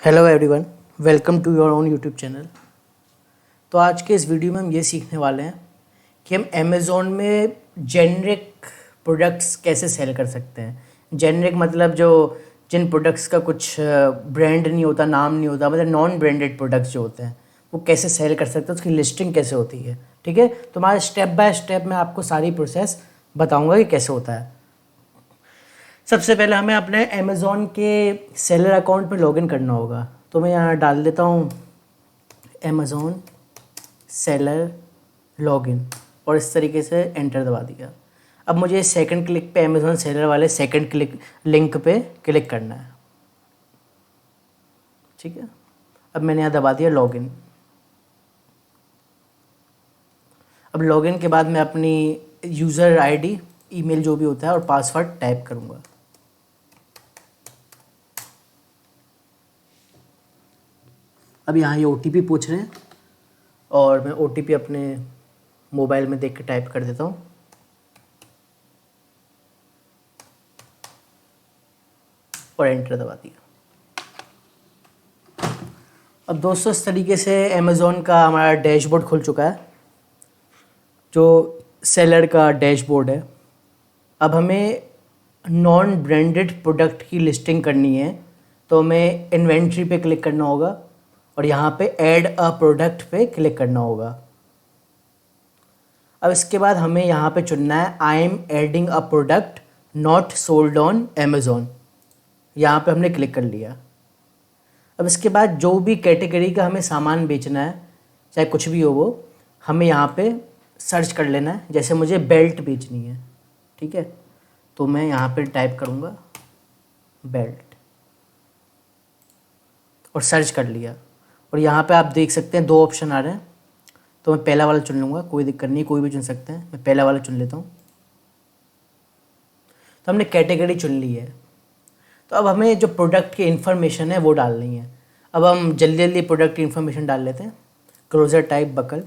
Hello everyone, welcome to your own YouTube channel. तो आज के इस वीडियो में हम ये सीखने वाले हैं कि हम अमेज़ोन में जेनरिक प्रोडक्ट्स कैसे सेल कर सकते हैं। जेनरिक मतलब जो जिन प्रोडक्ट्स का कुछ ब्रांड नहीं होता, नाम नहीं होता, मतलब नॉन ब्रांडेड प्रोडक्ट्स जो होते हैं वो कैसे सेल कर सकते हैं, उसकी लिस्टिंग कैसे होती है। ठीक है, तो हमारे स्टेप बाय स्टेप मैं आपको सारी प्रोसेस बताऊँगा कि कैसे होता है। सबसे पहले हमें अपने अमेज़ोन के सेलर अकाउंट में लॉगिन करना होगा। तो मैं यहाँ डाल देता हूँ अमेज़ोन सेलर लॉगिन और इस तरीके से एंटर दबा दिया। अब मुझे सेकंड क्लिक पे अमेज़ोन सेलर वाले सेकंड क्लिक लिंक पे क्लिक करना है। ठीक है, अब मैंने यहाँ दबा दिया लॉगिन। अब लॉगिन के बाद मैं अपनी यूज़र आईडी, ईमेल जो भी होता है और पासवर्ड टाइप करूँगा। अब यहाँ ये OTP पूछ रहे हैं और मैं OTP अपने मोबाइल में देख के टाइप कर देता हूँ। और एंटर दबा दिया। अब दोस्तों इस तरीके से अमेज़ोन का हमारा डैशबोर्ड खुल चुका है, जो सेलर का डैशबोर्ड है। अब हमें नॉन ब्रांडेड प्रोडक्ट की लिस्टिंग करनी है, तो हमें इन्वेंट्री पे क्लिक करना होगा और यहाँ पे ऐड अ प्रोडक्ट पे क्लिक करना होगा। अब इसके बाद हमें यहाँ पे चुनना है I am adding a product not sold on Amazon. यहाँ पे हमने क्लिक कर लिया। अब इसके बाद जो भी कैटेगरी का हमें सामान बेचना है, चाहे कुछ भी हो वो, हमें यहाँ पे सर्च कर लेना है। जैसे मुझे बेल्ट बेचनी है, ठीक है, तो मैं यहाँ पे टाइप करूँगा बेल्ट और सर्च कर लिया। और यहाँ पे आप देख सकते हैं दो ऑप्शन आ रहे हैं, तो मैं पहला वाला चुन लूँगा। कोई दिक्कत नहीं, कोई भी चुन सकते हैं, मैं पहला वाला चुन लेता हूँ। तो हमने कैटेगरी चुन ली है। तो अब हमें जो प्रोडक्ट की इन्फॉर्मेशन है वो डालनी है। अब हम जल्दी जल्दी प्रोडक्ट की इन्फॉर्मेशन डाल लेते हैं। Closure type buckle,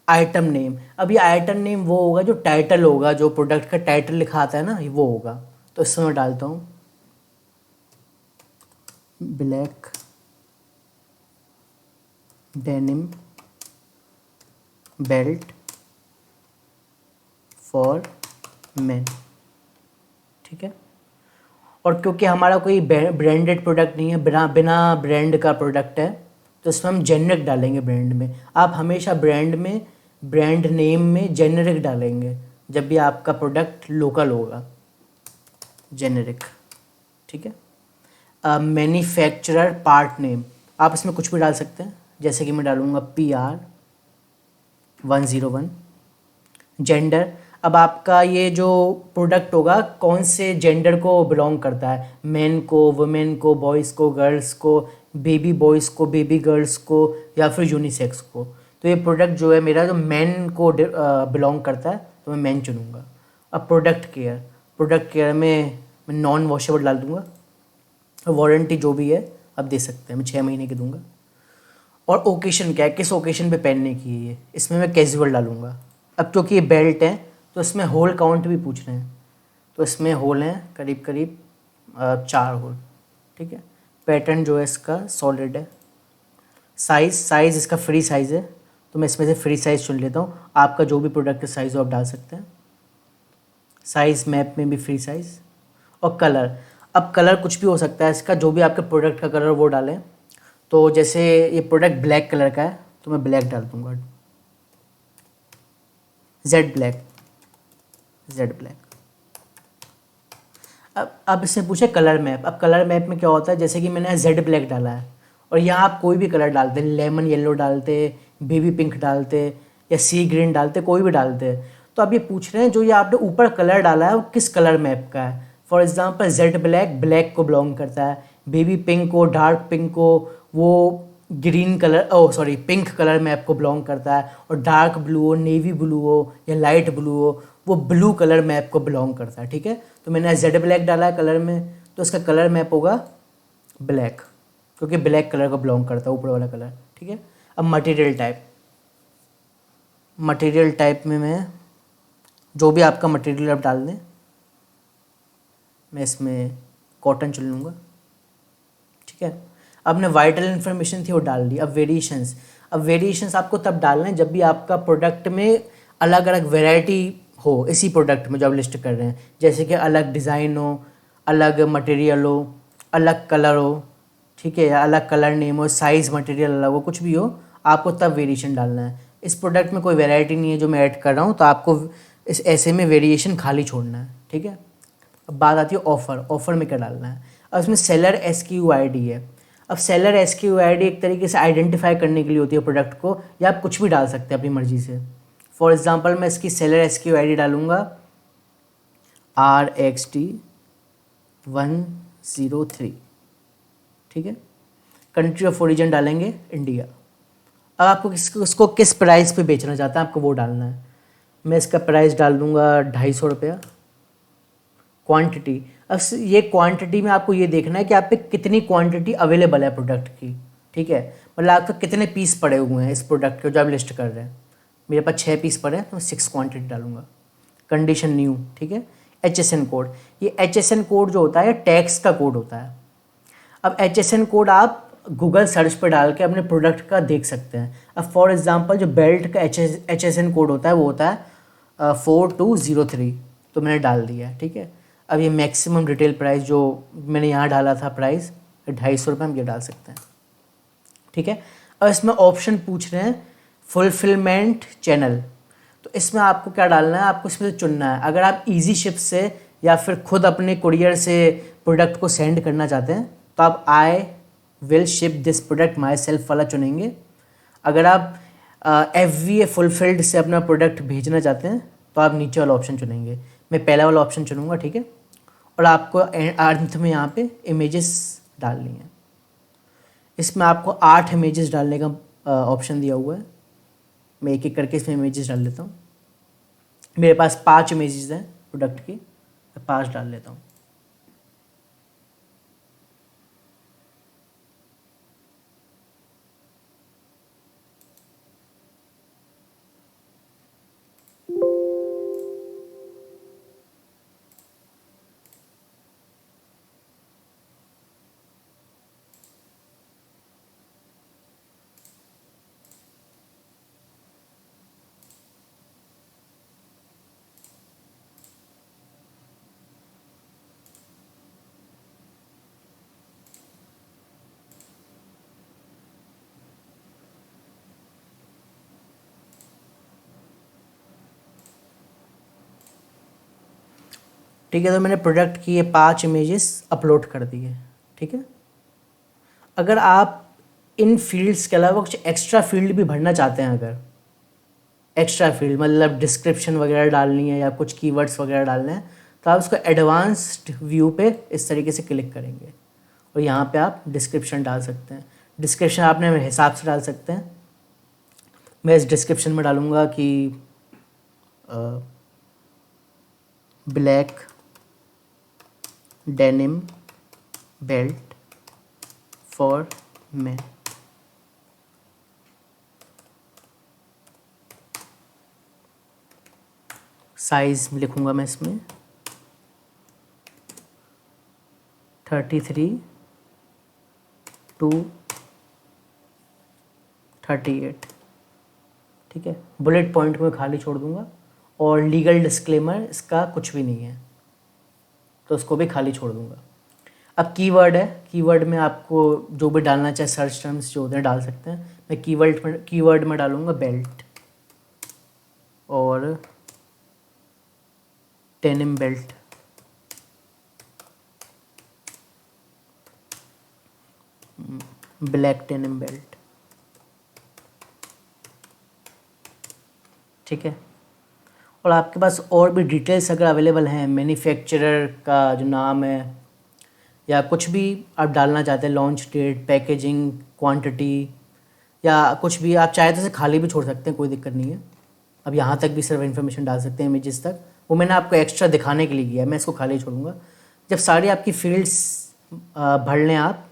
item name. अब ये आइटम नेम वो होगा जो टाइटल होगा, जो प्रोडक्ट का टाइटल लिखा आता है ना, वो होगा। तो इसमें मैं डालता हूँ black denim belt for main. ठीक है, और क्योंकि हमारा कोई ब्रांडेड प्रोडक्ट नहीं है, बिना ब्रांड का प्रोडक्ट है, तो इसमें हम जेनरिक डालेंगे ब्रांड में। आप हमेशा ब्रांड नेम में जेनरिक डालेंगे जब भी आपका प्रोडक्ट लोकल होगा, जेनरिक। ठीक है, मैन्युफैक्चरर पार्ट नेम आप इसमें कुछ भी डाल सकते हैं, जैसे कि मैं डालूँगा PR101। जेंडर, अब आपका ये जो प्रोडक्ट होगा कौन से जेंडर को बिलोंग करता है, मेन को, वुमेन को, बॉयज़ को, गर्ल्स को, बेबी बॉयज़ को, बेबी गर्ल्स को, या फिर यूनिसेक्स को। तो ये प्रोडक्ट जो है मेरा, जो मेन को बिलोंग करता है, तो मैं मेन चुनूँगा। अब प्रोडक्ट केयर में मैं नॉन वॉशेबल डाल दूँगा। वारंटी जो भी है अब दे सकते हैं, मैं 6 महीने की दूँगा। और ओकेशन क्या है, किस ओकेशन पे पहनने की है ये, इसमें मैं कैजुअल डालूँगा। अब क्योंकि ये बेल्ट है तो इसमें होल काउंट भी पूछ रहे हैं, तो इसमें होल हैं करीब करीब 4 होल। ठीक है, पैटर्न जो है इसका सॉलिड है। साइज़ इसका फ्री साइज़ है, तो मैं इसमें से फ्री साइज़ चुन लेता हूँ। आपका जो भी प्रोडक्ट का साइज़ हो आप डाल सकते हैं। साइज़ मैप में भी फ्री साइज़। और कलर, अब कलर कुछ भी हो सकता है इसका, जो भी आपके प्रोडक्ट का कलर वो डालें। तो जैसे ये प्रोडक्ट ब्लैक कलर का है तो मैं ब्लैक डाल दूँगा, जेड ब्लैक। अब इससे पूछे कलर मैप। अब कलर मैप में क्या होता है, जैसे कि मैंने जेड ब्लैक डाला है और यहाँ आप कोई भी कलर डालते, लेमन येलो डालते, बेबी पिंक डालते, या सी ग्रीन डालते, कोई भी डालते। तो अब ये पूछ रहे हैं जो ये आपने ऊपर कलर डाला है वो किस कलर मैप का है। फॉर एग्जांपल जेड ब्लैक को बिलोंग करता है, बेबी पिंक को, डार्क पिंक को, वो ग्रीन कलर, पिंक कलर में आपको बिलोंग करता है। और डार्क ब्लू हो, नेवी ब्लू हो, या लाइट ब्लू हो, वो ब्लू कलर में आपको बिलोंग करता है। ठीक है, तो मैंने जेड ब्लैक डाला है कलर में, तो इसका कलर मैप होगा ब्लैक, क्योंकि ब्लैक कलर को बिलोंग करता है ऊपर वाला कलर। ठीक है, अब मटेरियल टाइप में मैं जो भी आपका मटेरियल आप डाल दें, मैं इसमें कॉटन चुन लूँगा, ठीक है। अब ने वाइटल इन्फॉर्मेशन थी वो डाल दी। अब वेरिएशंस, अब वेरिएशंस आपको तब डालना है जब भी आपका प्रोडक्ट में अलग अलग वैरायटी हो, इसी प्रोडक्ट में जो आप लिस्ट कर रहे हैं, जैसे कि अलग डिज़ाइन हो, अलग मटेरियल हो, अलग कलर हो, ठीक है, या अलग कलर नेम हो, साइज़ मटेरियल अलग हो, कुछ भी हो, आपको तब वेरिएशन डालना है। इस प्रोडक्ट में कोई वैरायटी नहीं है जो मैं ऐड कर रहा हूँ, तो आपको इस ऐसे में वेरिएशन खाली छोड़ना है, ठीक है। अब बात आती है ऑफ़र, ऑफ़र में क्या डालना है। अब इसमें सेलर SKU ID है। अब सेलर SKU ID एक तरीके से आइडेंटिफाई करने के लिए होती है प्रोडक्ट को, या आप कुछ भी डाल सकते हैं अपनी मर्ज़ी से। फॉर एग्ज़ाम्पल मैं इसकी सेलर SKU ID डालूँगा RXT103, ठीक है। कंट्री ऑफ ओरिजिन डालेंगे इंडिया। अब आपको इसको किस प्राइस पे बेचना चाहते हैं आपको वो डालना है। मैं इसका प्राइस डाल दूँगा 250 रुपया। क्वांटिटी, अब ये क्वांटिटी में आपको ये देखना है कि आप पे कितनी क्वांटिटी अवेलेबल है प्रोडक्ट की, ठीक है। मतलब आपके कितने पीस पड़े हुए हैं इस प्रोडक्ट के जो आप लिस्ट कर रहे हैं। मेरे पास 6 पीस पड़े हैं तो मैं 6 क्वांटिटी डालूंगा। कंडीशन न्यू, ठीक है। HSN कोड, ये HSN कोड जो होता है टैक्स का कोड होता है। अब HSN कोड आप गूगल सर्च पर डाल के अपने प्रोडक्ट का देख सकते हैं। अब फॉर एग्जांपल जो बेल्ट का HSN कोड होता है वो होता है 4203, तो मैंने डाल दिया है, ठीक है। अब ये मैक्सिमम रिटेल प्राइस जो मैंने यहाँ डाला था प्राइस 250 रुपये, हम ये डाल सकते हैं, ठीक है। अब इसमें ऑप्शन पूछ रहे हैं फुलफिलमेंट चैनल, तो इसमें आपको क्या डालना है, आपको इसमें से चुनना है। अगर आप इजी शिप से या फिर खुद अपने कुरियर से प्रोडक्ट को सेंड करना चाहते हैं तो आप I will ship this product my self वाला चुनेंगे। अगर आप FBA फुलफिल्ड से अपना प्रोडक्ट भेजना चाहते हैं तो आप नीचे वाला ऑप्शन चुनेंगे। मैं पहला वाला ऑप्शन चुनूंगा, ठीक है। और आपको अंत में यहाँ पे इमेजेस डालनी है। इसमें आपको 8 इमेजेस डालने का ऑप्शन दिया हुआ है। मैं एक एक करके इसमें इमेजेस डाल लेता हूँ। मेरे पास 5 इमेजेस हैं प्रोडक्ट की, मैं 5 डाल लेता हूँ। ठीक है, तो मैंने प्रोडक्ट की ये 5 इमेजेस अपलोड कर दिए, ठीक है। अगर आप इन फील्ड्स के अलावा कुछ एक्स्ट्रा फील्ड भी भरना चाहते हैं, अगर एक्स्ट्रा फील्ड मतलब डिस्क्रिप्शन वगैरह डालनी है या कुछ कीवर्ड्स वगैरह डालने हैं, तो आप उसको एडवांस्ड व्यू पे इस तरीके से क्लिक करेंगे और यहाँ पे आप डिस्क्रिप्शन डाल सकते हैं। डिस्क्रिप्शन आपने अपने हिसाब से डाल सकते हैं। मैं इस डिस्क्रिप्शन में डालूँगा कि black denim belt for men। Size लिखूँगा मैं इसमें 33 to 38, ठीक है। बुलेट पॉइंट में खाली छोड़ दूँगा और लीगल डिस्क्लेमर इसका कुछ भी नहीं है तो उसको भी खाली छोड़ दूँगा। अब कीवर्ड है, कीवर्ड में आपको जो भी डालना चाहे सर्च टर्म्स जो होते हैं डाल सकते हैं। मैं कीवर्ड में डालूँगा बेल्ट और denim belt, black denim belt, ठीक है। और आपके पास और भी डिटेल्स अगर अवेलेबल हैं, मैन्युफैक्चरर का जो नाम है या कुछ भी आप डालना चाहते हैं, लॉन्च डेट, पैकेजिंग, क्वांटिटी या कुछ भी आप चाहे तो इसे खाली भी छोड़ सकते हैं, कोई दिक्कत नहीं है। अब यहाँ तक भी सिर्फ इन्फॉर्मेशन डाल सकते हैं इमेजेस तक, वो मैंने आपको एक्स्ट्रा दिखाने के लिए किया है, मैं इसको खाली छोड़ूंगा। जब सारी आपकी फील्ड्स भर लें आप,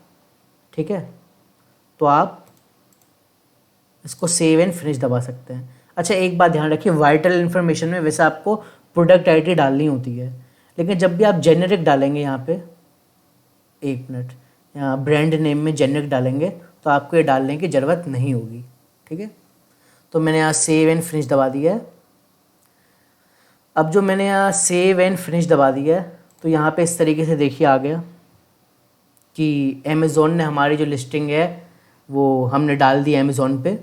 ठीक है, तो आप इसको सेव एंड फिनिश दबा सकते हैं। अच्छा, एक बात ध्यान रखिए, वाइटल इन्फॉर्मेशन में वैसे आपको प्रोडक्ट आईडी डालनी होती है, लेकिन जब भी आप जेनेरिक डालेंगे यहाँ पे एक मिनट, यहाँ ब्रांड नेम में जेनेरिक डालेंगे तो आपको ये डालने की ज़रूरत नहीं होगी। ठीक है, तो मैंने यहाँ सेव एंड फिनिश दबा दिया है। अब जो मैंने यहाँ सेव एंड फिनिश दबा दिया है तो यहाँ पे इस तरीके से देखिए आ गया कि अमेज़ॉन ने हमारी जो लिस्टिंग है वो हमने डाल दी अमेज़ॉन पे,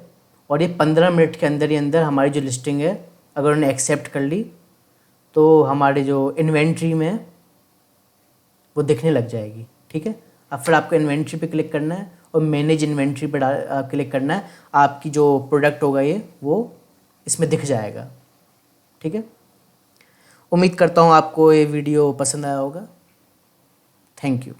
और ये 15 मिनट के अंदर ही अंदर हमारी जो लिस्टिंग है अगर उन्होंने एक्सेप्ट कर ली तो हमारे जो इन्वेंट्री में वो दिखने लग जाएगी। ठीक है, अब फिर आपको इन्वेंट्री पे क्लिक करना है और मैनेज इन्वेंट्री पे क्लिक करना है। आपकी जो प्रोडक्ट होगा ये वो इसमें दिख जाएगा। ठीक है, उम्मीद करता हूँ आपको ये वीडियो पसंद आया होगा। Thank you.